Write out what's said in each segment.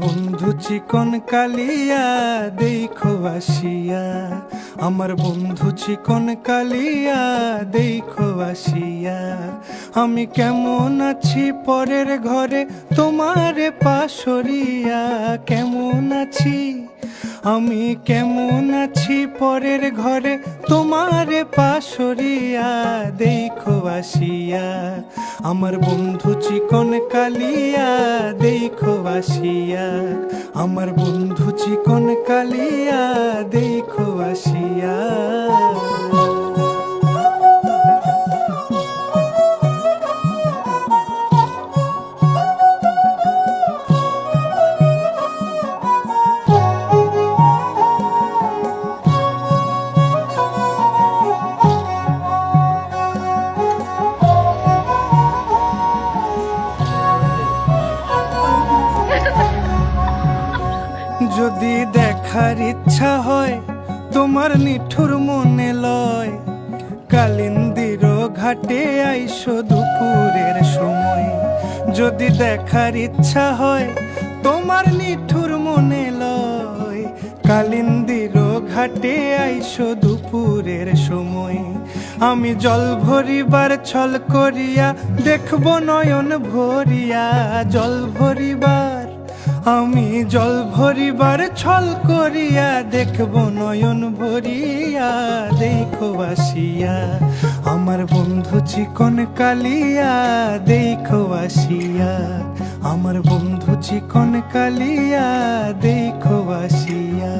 বন্ধু চিকন কালিয়া দেখো আসিয়া, আমার বন্ধু চিকন কালিয়া দেখো আসিয়া। আমি কেমন আছি পরের ঘরে তোমারে পাশরিয়া, কেমন আছি আমি কেমন আছি পরের ঘরে তোমারে পাশরিয়া দেখো আসিয়া। আমার বন্ধু চিকন কালিয়া দেখো আসিয়া, আমার বন্ধু চিকন কালিয়া দেখো আসিয়া। যদি দেখার ইচ্ছা হয় তোমার নিঠুর মনে লয়, কালিন্দির ঘাটে আইসো দুপুরের সময়। যদি দেখার ইচ্ছা হয় তোমার নিঠুর মনে লয়, কালিন্দির ঘাটে আইসো দুপুরের সময়। আমি জল ভরিবার ছল করিয়া দেখব নয়ন ভরিয়া, জল ভরিবার আমি জল ভরিবার ছল করিয়া দেখব নয়ন ভরিয়া দেখো আসিয়া। আমার বন্ধু চিকন কালিয়া দেখো আসিয়া, আমার বন্ধু চিকন কালিয়া দেখো আসিয়া,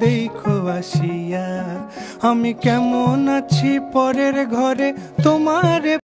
দেখো আসিয়া। আমি কেমন আছি পরের ঘরে তোমারে